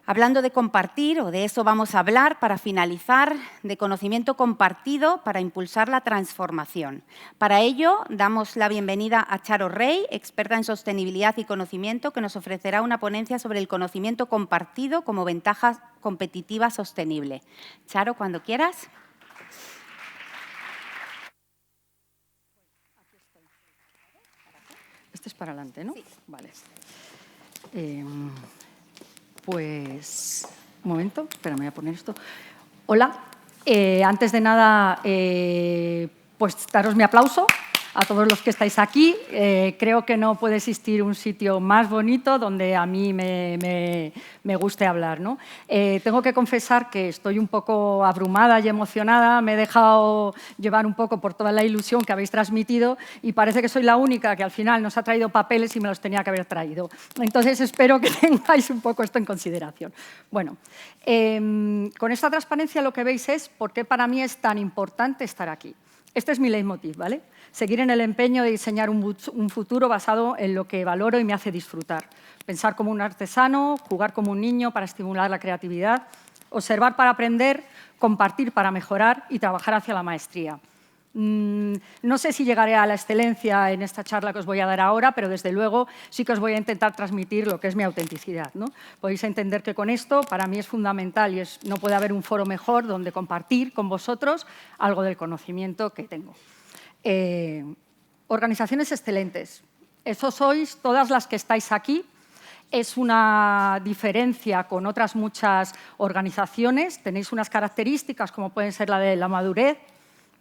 Hablando de compartir, o de eso vamos a hablar para finalizar, de conocimiento compartido para impulsar la transformación. Para ello, damos la bienvenida a Charo Rey, experta en sostenibilidad y conocimiento, que nos ofrecerá una ponencia sobre el conocimiento compartido como ventaja competitiva sostenible. Charo, cuando quieras. Este es para adelante, ¿no? Sí. Vale. Pues, un momento, espera, me voy a poner esto. Hola, antes de nada, pues daros mi aplauso a todos los que estáis aquí. Creo que no puede existir un sitio más bonito donde a mí me guste hablar, ¿no? Tengo que confesar que estoy un poco abrumada y emocionada. Me he dejado llevar un poco por toda la ilusión que habéis transmitido y parece que soy la única que al final nos ha traído papeles y me los tenía que haber traído. Entonces, espero que tengáis un poco esto en consideración. Bueno, con esta transparencia lo que veis es por qué para mí es tan importante estar aquí. Este es mi leitmotiv, ¿vale? Seguir en el empeño de diseñar un futuro basado en lo que valoro y me hace disfrutar. Pensar como un artesano, jugar como un niño para estimular la creatividad, observar para aprender, compartir para mejorar y trabajar hacia la maestría. No sé si llegaré a la excelencia en esta charla que os voy a dar ahora, pero desde luego sí que os voy a intentar transmitir lo que es mi autenticidad, ¿no? Podéis entender que con esto para mí es fundamental y no puede haber un foro mejor donde compartir con vosotros algo del conocimiento que tengo. Organizaciones excelentes. Eso sois todas las que estáis aquí. Es una diferencia con otras muchas organizaciones. Tenéis unas características como pueden ser la de la madurez,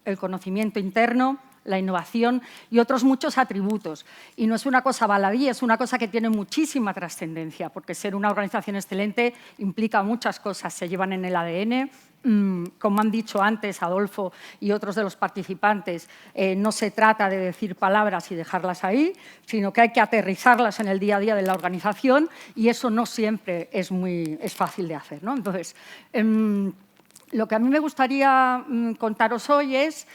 el conocimiento interno, la innovación y otros muchos atributos. Y no es una cosa baladí, es una cosa que tiene muchísima trascendencia, porque ser una organización excelente implica muchas cosas, se llevan en el ADN. Como han dicho antes Adolfo y otros de los participantes, no se trata de decir palabras y dejarlas ahí, sino que hay que aterrizarlas en el día a día de la organización y eso no siempre es fácil de hacer, ¿no? Entonces, lo que a mí me gustaría contaros hoy es,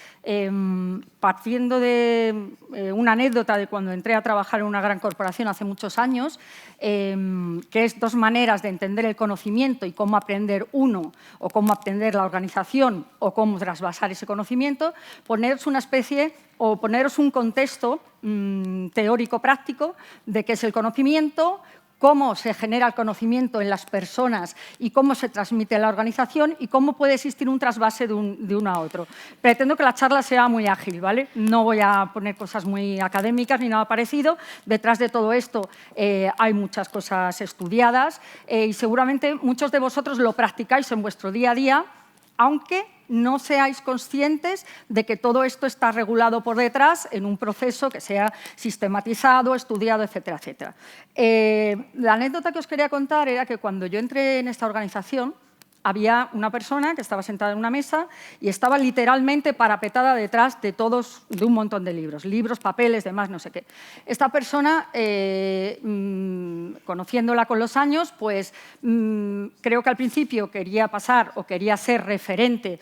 partiendo de una anécdota de cuando entré a trabajar en una gran corporación hace muchos años, que es dos maneras de entender el conocimiento y cómo aprender uno o cómo aprender la organización o cómo trasvasar ese conocimiento, poneros una especie o poneros un contexto teórico-práctico de qué es el conocimiento, cómo se genera el conocimiento en las personas y cómo se transmite en la organización y cómo puede existir un trasvase de uno a otro. Pretendo que la charla sea muy ágil, ¿vale? No voy a poner cosas muy académicas ni nada parecido. Detrás de todo esto hay muchas cosas estudiadas y seguramente muchos de vosotros lo practicáis en vuestro día a día, aunque no seáis conscientes de que todo esto está regulado por detrás en un proceso que sea sistematizado, estudiado, etcétera, etcétera. La anécdota que os quería contar era que cuando yo entré en esta organización, había una persona que estaba sentada en una mesa y estaba literalmente parapetada detrás de un montón de libros, papeles, demás, no sé qué. Esta persona, conociéndola con los años, pues creo que al principio quería pasar o quería ser referente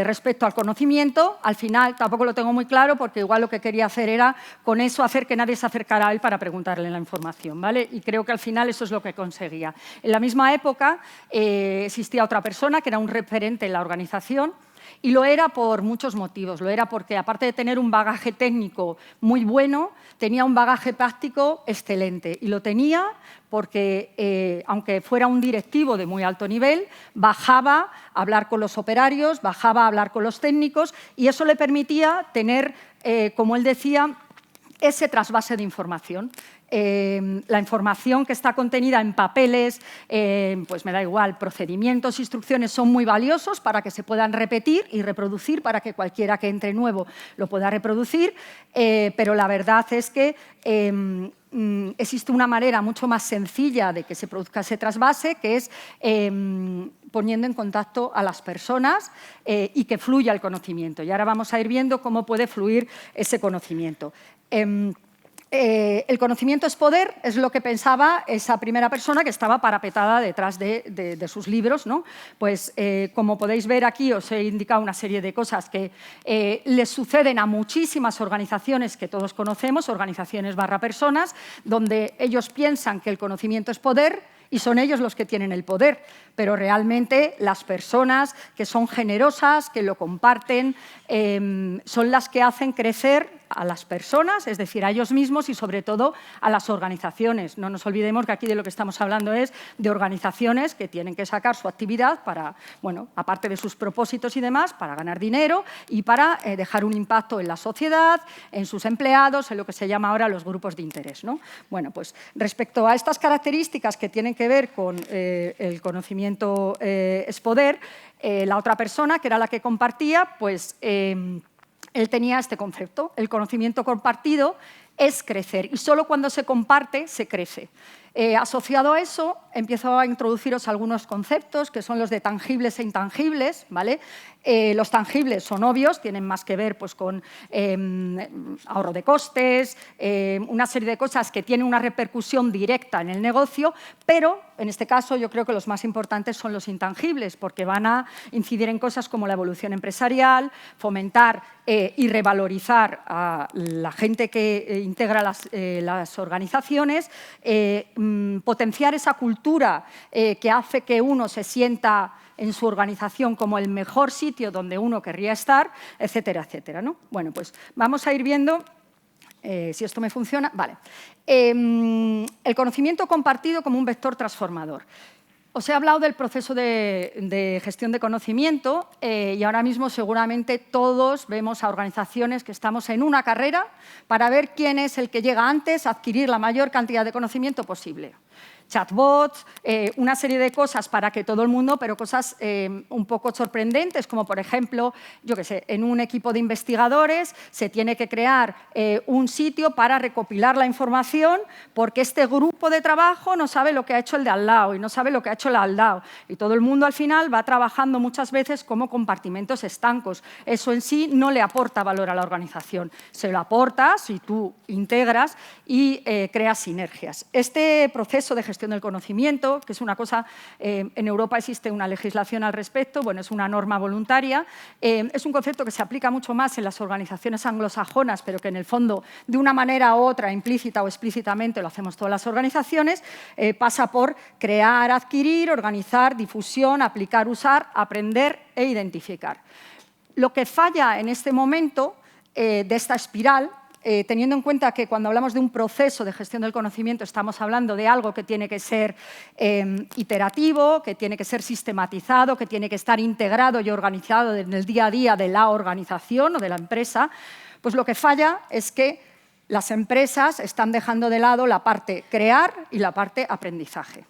respecto al conocimiento. Al final tampoco lo tengo muy claro porque igual lo que quería hacer era con eso hacer que nadie se acercara a él para preguntarle la información, ¿vale? Y creo que al final eso es lo que conseguía. En la misma época existía otra persona que era un referente en la organización y lo era por muchos motivos. Lo era porque, aparte de tener un bagaje técnico muy bueno, tenía un bagaje práctico excelente. Y lo tenía porque, aunque fuera un directivo de muy alto nivel, bajaba a hablar con los operarios, bajaba a hablar con los técnicos y eso le permitía tener, como él decía, ese trasvase de información. La información que está contenida en papeles, pues me da igual, procedimientos, instrucciones son muy valiosos para que se puedan repetir y reproducir para que cualquiera que entre nuevo lo pueda reproducir, pero la verdad es que existe una manera mucho más sencilla de que se produzca ese trasvase, que es poniendo en contacto a las personas y que fluya el conocimiento. Y ahora vamos a ir viendo cómo puede fluir ese conocimiento. El conocimiento es poder, es lo que pensaba esa primera persona que estaba parapetada detrás de sus libros, ¿no? Pues, como podéis ver aquí, os he indicado una serie de cosas que les suceden a muchísimas organizaciones que todos conocemos, organizaciones / personas, donde ellos piensan que el conocimiento es poder y son ellos los que tienen el poder, pero realmente las personas que son generosas, que lo comparten, son las que hacen crecer a las personas, es decir, a ellos mismos y sobre todo a las organizaciones. No nos olvidemos que aquí de lo que estamos hablando es de organizaciones que tienen que sacar su actividad para, bueno, aparte de sus propósitos y demás, para ganar dinero y para dejar un impacto en la sociedad, en sus empleados, en lo que se llama ahora los grupos de interés, ¿no? Bueno, pues respecto a estas características que tienen que ver con el conocimiento es poder, la otra persona, que era la que compartía, pues él tenía este concepto: el conocimiento compartido es crecer y solo cuando se comparte se crece. Asociado a eso, empiezo a introduciros algunos conceptos que son los de tangibles e intangibles, ¿vale? Los tangibles son obvios, tienen más que ver pues, con ahorro de costes, una serie de cosas que tienen una repercusión directa en el negocio, pero en este caso yo creo que los más importantes son los intangibles, porque van a incidir en cosas como la evolución empresarial, fomentar y revalorizar a la gente que integra las organizaciones, potenciar esa cultura que hace que uno se sienta en su organización como el mejor sitio donde uno querría estar, etcétera, etcétera, ¿no? Bueno, pues vamos a ir viendo si esto me funciona. Vale. El conocimiento compartido como un vector transformador. Os he hablado del proceso de gestión de conocimiento y ahora mismo seguramente todos vemos a organizaciones que estamos en una carrera para ver quién es el que llega antes a adquirir la mayor cantidad de conocimiento posible. Chatbots, una serie de cosas para que todo el mundo, pero cosas un poco sorprendentes, como por ejemplo, yo qué sé, en un equipo de investigadores se tiene que crear un sitio para recopilar la información porque este grupo de trabajo no sabe lo que ha hecho el de al lado y no sabe lo que ha hecho el de al lado. Y todo el mundo al final va trabajando muchas veces como compartimentos estancos. Eso en sí no le aporta valor a la organización. Se lo aporta si tú integras y creas sinergias. Este proceso de gestión del conocimiento, que es una cosa, en Europa existe una legislación al respecto, bueno, es una norma voluntaria, es un concepto que se aplica mucho más en las organizaciones anglosajonas, pero que en el fondo, de una manera u otra, implícita o explícitamente, lo hacemos todas las organizaciones, pasa por crear, adquirir, organizar, difusión, aplicar, usar, aprender e identificar. Lo que falla en este momento de esta espiral, teniendo en cuenta que cuando hablamos de un proceso de gestión del conocimiento estamos hablando de algo que tiene que ser iterativo, que tiene que ser sistematizado, que tiene que estar integrado y organizado en el día a día de la organización o de la empresa, pues lo que falla es que las empresas están dejando de lado la parte crear y la parte aprendizaje.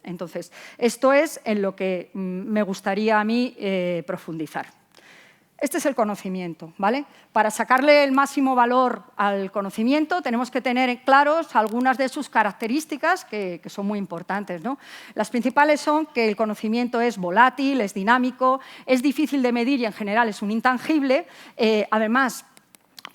Entonces, esto es en lo que me gustaría a mí profundizar. Este es el conocimiento, ¿vale? Para sacarle el máximo valor al conocimiento tenemos que tener claros algunas de sus características que son muy importantes, ¿no? Las principales son que el conocimiento es volátil, es dinámico, es difícil de medir y en general es un intangible. Además,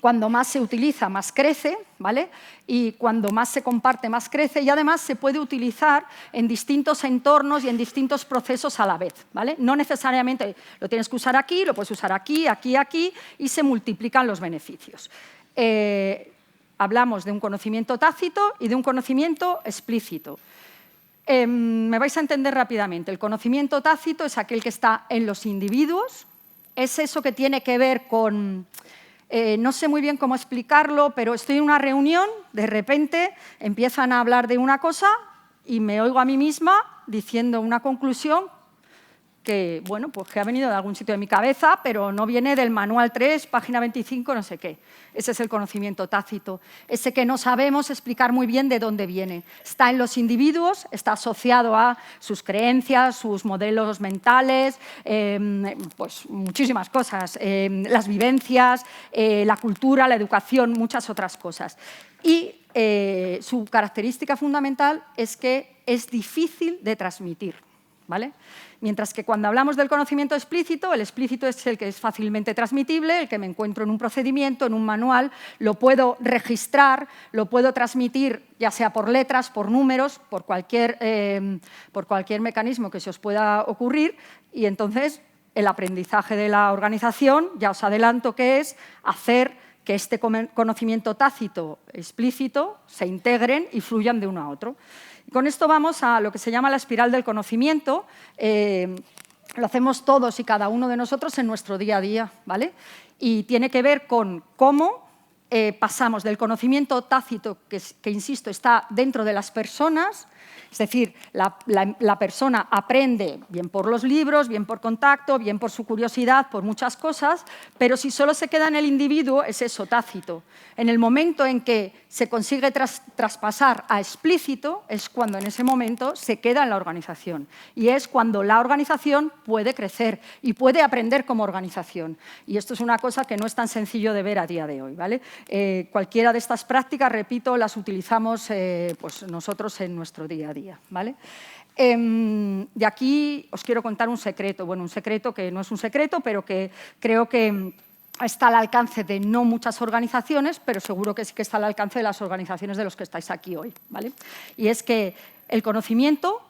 cuando más se utiliza, más crece, ¿vale? Y cuando más se comparte, más crece y además se puede utilizar en distintos entornos y en distintos procesos a la vez, ¿vale? No necesariamente lo tienes que usar aquí, lo puedes usar aquí, aquí, aquí y se multiplican los beneficios. Hablamos de un conocimiento tácito y de un conocimiento explícito. Me vais a entender rápidamente. El conocimiento tácito es aquel que está en los individuos, es eso que tiene que ver con... no sé muy bien cómo explicarlo, pero estoy en una reunión, de repente empiezan a hablar de una cosa y me oigo a mí misma diciendo una conclusión que, bueno, pues que ha venido de algún sitio de mi cabeza, pero no viene del manual 3, página 25, no sé qué. Ese es el conocimiento tácito, ese que no sabemos explicar muy bien de dónde viene. Está en los individuos, está asociado a sus creencias, sus modelos mentales, pues muchísimas cosas, las vivencias, la cultura, la educación, muchas otras cosas. Y su característica fundamental es que es difícil de transmitir, ¿vale? Mientras que cuando hablamos del conocimiento explícito, el explícito es el que es fácilmente transmitible, el que me encuentro en un procedimiento, en un manual, lo puedo registrar, lo puedo transmitir ya sea por letras, por números, por cualquier mecanismo que se os pueda ocurrir y entonces el aprendizaje de la organización, ya os adelanto que es hacer que este conocimiento tácito explícito se integren y fluyan de uno a otro. Y con esto vamos a lo que se llama la espiral del conocimiento. Lo hacemos todos y cada uno de nosotros en nuestro día a día, ¿vale? Y tiene que ver con cómo pasamos del conocimiento tácito, que, insisto, está dentro de las personas, es decir, la persona aprende bien por los libros, bien por contacto, bien por su curiosidad, por muchas cosas, pero si solo se queda en el individuo, es eso, tácito. En el momento en que se consigue traspasar a explícito, es cuando en ese momento se queda en la organización. Y es cuando la organización puede crecer y puede aprender como organización. Y esto es una cosa que no es tan sencillo de ver a día de hoy, ¿vale? Cualquiera de estas prácticas, repito, las utilizamos pues nosotros en nuestro día a día, ¿vale? De aquí os quiero contar un secreto, bueno, un secreto que no es un secreto, pero que creo que está al alcance de no muchas organizaciones, pero seguro que sí que está al alcance de las organizaciones de los que estáis aquí hoy, ¿vale? Y es que el conocimiento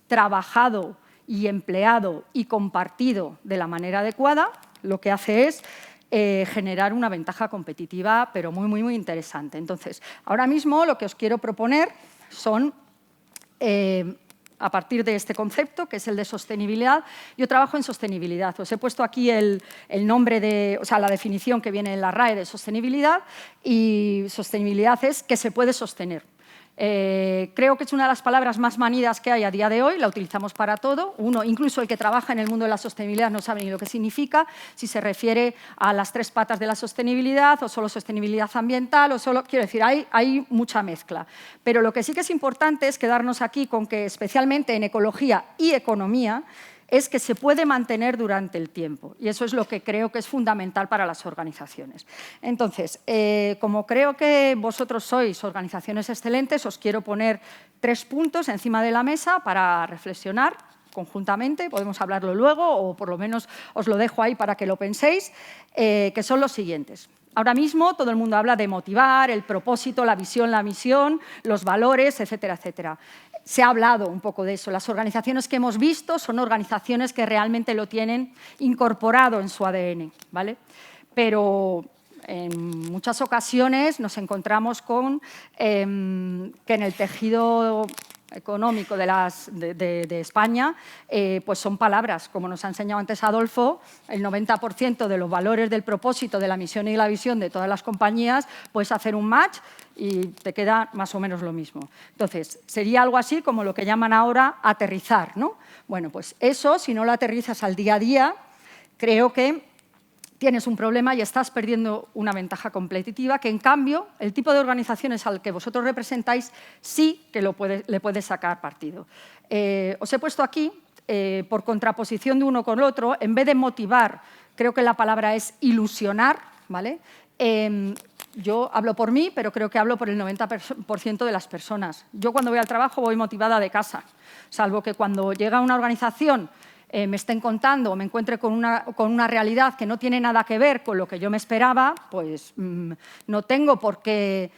trabajado y empleado y compartido de la manera adecuada, lo que hace es generar una ventaja competitiva, pero muy, muy, muy interesante. Entonces, ahora mismo lo que os quiero proponer son, a partir de este concepto, que es el de sostenibilidad, yo trabajo en sostenibilidad. Os he puesto aquí el nombre o sea, la definición que viene en la RAE de sostenibilidad, y sostenibilidad es que se puede sostener. Creo que es una de las palabras más manidas que hay a día de hoy, la utilizamos para todo. Uno, incluso el que trabaja en el mundo de la sostenibilidad, no sabe ni lo que significa, si se refiere a las 3 patas de la sostenibilidad o solo sostenibilidad ambiental, o solo, quiero decir, hay mucha mezcla. Pero lo que sí que es importante es quedarnos aquí con que, especialmente en ecología y economía, es que se puede mantener durante el tiempo. Y eso es lo que creo que es fundamental para las organizaciones. Entonces, como creo que vosotros sois organizaciones excelentes, os quiero poner 3 puntos encima de la mesa para reflexionar conjuntamente. Podemos hablarlo luego, o por lo menos os lo dejo ahí para que lo penséis, que son los siguientes. Ahora mismo todo el mundo habla de motivar, el propósito, la visión, la misión, los valores, etcétera, etcétera. Se ha hablado un poco de eso. Las organizaciones que hemos visto son organizaciones que realmente lo tienen incorporado en su ADN, ¿vale? Pero en muchas ocasiones nos encontramos con que en el tejido económico de España, pues son palabras. Como nos ha enseñado antes Adolfo, el 90% de los valores del propósito, de la misión y la visión de todas las compañías, puedes hacer un match y te queda más o menos lo mismo. Entonces, sería algo así como lo que llaman ahora aterrizar, ¿no? Bueno, pues eso, si no lo aterrizas al día a día, creo que tienes un problema y estás perdiendo una ventaja competitiva que, en cambio, el tipo de organizaciones al que vosotros representáis sí que le puede sacar partido. Os he puesto aquí, por contraposición de uno con el otro, en vez de motivar, creo que la palabra es ilusionar, ¿vale? Yo hablo por mí, pero creo que hablo por el 90% de las personas. Yo cuando voy al trabajo voy motivada de casa, salvo que cuando llega una organización me estén contando o me encuentre con una realidad que no tiene nada que ver con lo que yo me esperaba, pues no tengo por qué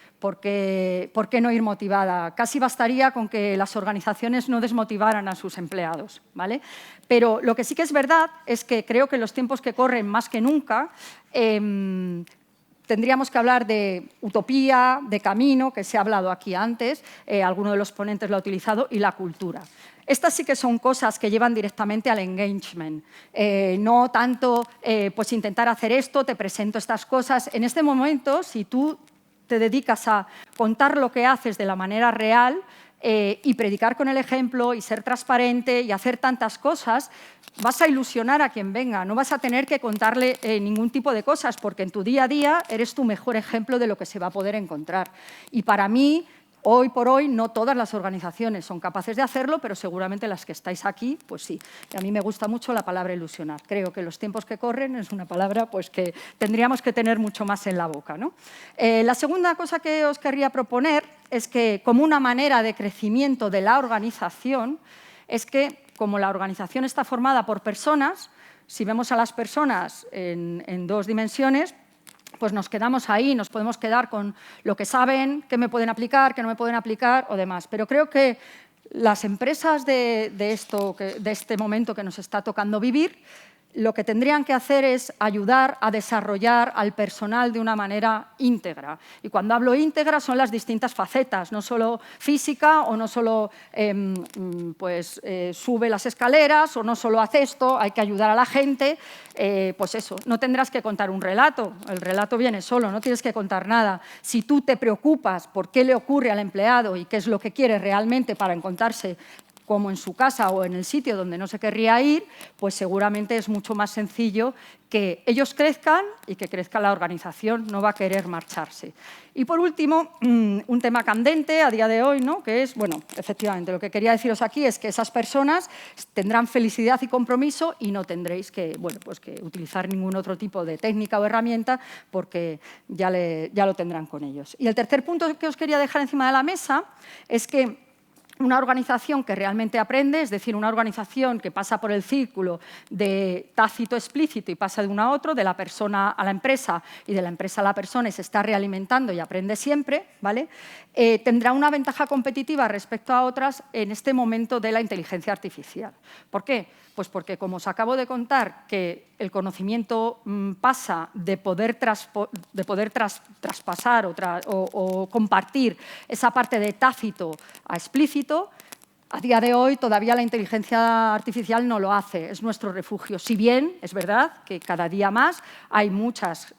no ir motivada. Casi bastaría con que las organizaciones no desmotivaran a sus empleados, ¿vale? Pero lo que sí que es verdad es que creo que en los tiempos que corren, más que nunca, tendríamos que hablar de utopía, de camino, que se ha hablado aquí antes, alguno de los ponentes lo ha utilizado, y la cultura. Estas sí que son cosas que llevan directamente al engagement, no tanto pues intentar hacer esto, te presento estas cosas. En este momento, si tú te dedicas a contar lo que haces de la manera real y predicar con el ejemplo y ser transparente y hacer tantas cosas, vas a ilusionar a quien venga, no vas a tener que contarle ningún tipo de cosas, porque en tu día a día eres tu mejor ejemplo de lo que se va a poder encontrar. Y para mí, hoy por hoy, no todas las organizaciones son capaces de hacerlo, pero seguramente las que estáis aquí, pues sí. Y a mí me gusta mucho la palabra ilusionar. Creo que los tiempos que corren es una palabra pues, que tendríamos que tener mucho más en la boca, ¿no? La segunda cosa que os querría proponer es que, como una manera de crecimiento de la organización, es que, como la organización está formada por personas, si vemos a las personas en 2 dimensiones, pues nos quedamos ahí, nos podemos quedar con lo que saben, qué me pueden aplicar, qué no me pueden aplicar o demás. Pero creo que las empresas de este momento que nos está tocando vivir lo que tendrían que hacer es ayudar a desarrollar al personal de una manera íntegra. Y cuando hablo íntegra son las distintas facetas, no solo física o no solo sube las escaleras o no solo hace esto, hay que ayudar a la gente. Pues eso, no tendrás que contar un relato, el relato viene solo, no tienes que contar nada. Si tú te preocupas por qué le ocurre al empleado y qué es lo que quiere realmente para encontrarse como en su casa o en el sitio donde no se querría ir, pues seguramente es mucho más sencillo que ellos crezcan y que crezca la organización, no va a querer marcharse. Y por último, un tema candente a día de hoy, ¿no? Que es, bueno, efectivamente, lo que quería deciros aquí es que esas personas tendrán felicidad y compromiso y no tendréis que, bueno, pues que utilizar ningún otro tipo de técnica o herramienta porque ya lo tendrán con ellos. Y el tercer punto que os quería dejar encima de la mesa es que una organización que realmente aprende, es decir, una organización que pasa por el círculo de tácito explícito y pasa de uno a otro, de la persona a la empresa y de la empresa a la persona y se está realimentando y aprende siempre, ¿vale? Tendrá una ventaja competitiva respecto a otras en este momento de la inteligencia artificial. ¿Por qué? Pues porque, como os acabo de contar, que el conocimiento pasa de poder traspasar o compartir esa parte de tácito a explícito, a día de hoy todavía la inteligencia artificial no lo hace, es nuestro refugio. Si bien es verdad que cada día más hay muchas,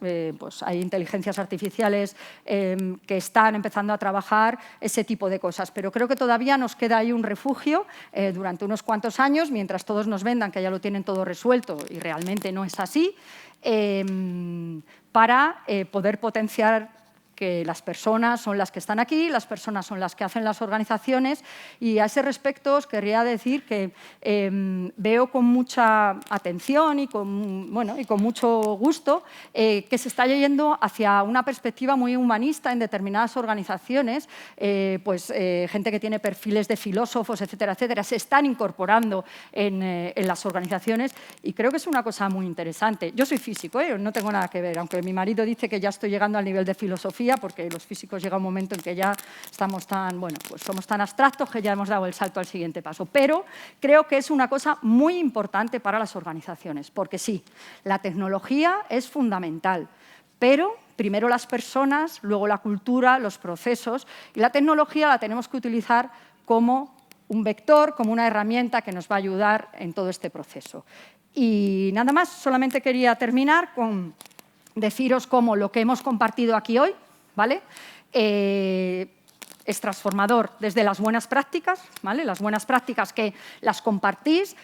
hay inteligencias artificiales que están empezando a trabajar ese tipo de cosas, pero creo que todavía nos queda ahí un refugio durante unos cuantos años, mientras todos nos vendan que ya lo tienen todo resuelto y realmente no es así, para poder potenciar que las personas son las que están aquí, las personas son las que hacen las organizaciones y a ese respecto os querría decir que veo con mucha atención y con mucho gusto que se está yendo hacia una perspectiva muy humanista en determinadas organizaciones, gente que tiene perfiles de filósofos, etcétera, etcétera, se están incorporando en las organizaciones y creo que es una cosa muy interesante. Yo soy físico, no tengo nada que ver, aunque mi marido dice que ya estoy llegando al nivel de filosofía, porque los físicos llega un momento en que ya estamos somos tan abstractos que ya hemos dado el salto al siguiente paso. Pero creo que es una cosa muy importante para las organizaciones, porque sí, la tecnología es fundamental, pero primero las personas, luego la cultura, los procesos, y la tecnología la tenemos que utilizar como un vector, como una herramienta que nos va a ayudar en todo este proceso. Y nada más, solamente quería terminar con deciros cómo lo que hemos compartido aquí hoy, ¿vale? Es transformador desde las buenas prácticas, ¿vale? Las buenas prácticas que las compartís,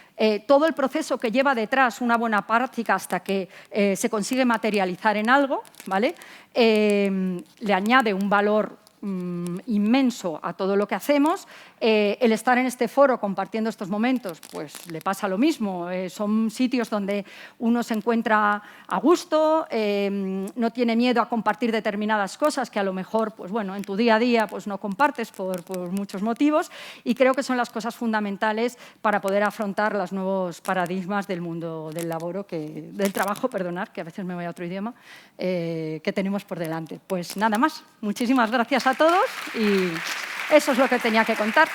todo el proceso que lleva detrás una buena práctica hasta que se consigue materializar en algo, ¿vale? Le añade un valor inmenso a todo lo que hacemos. El estar en este foro compartiendo estos momentos, pues le pasa lo mismo. Son sitios donde uno se encuentra a gusto, no tiene miedo a compartir determinadas cosas que a lo mejor, pues bueno, en tu día a día pues no compartes por muchos motivos y creo que son las cosas fundamentales para poder afrontar los nuevos paradigmas del mundo del trabajo, perdonad, que a veces me voy a otro idioma, que tenemos por delante. Pues nada más. Muchísimas gracias a todos y eso es lo que tenía que contar.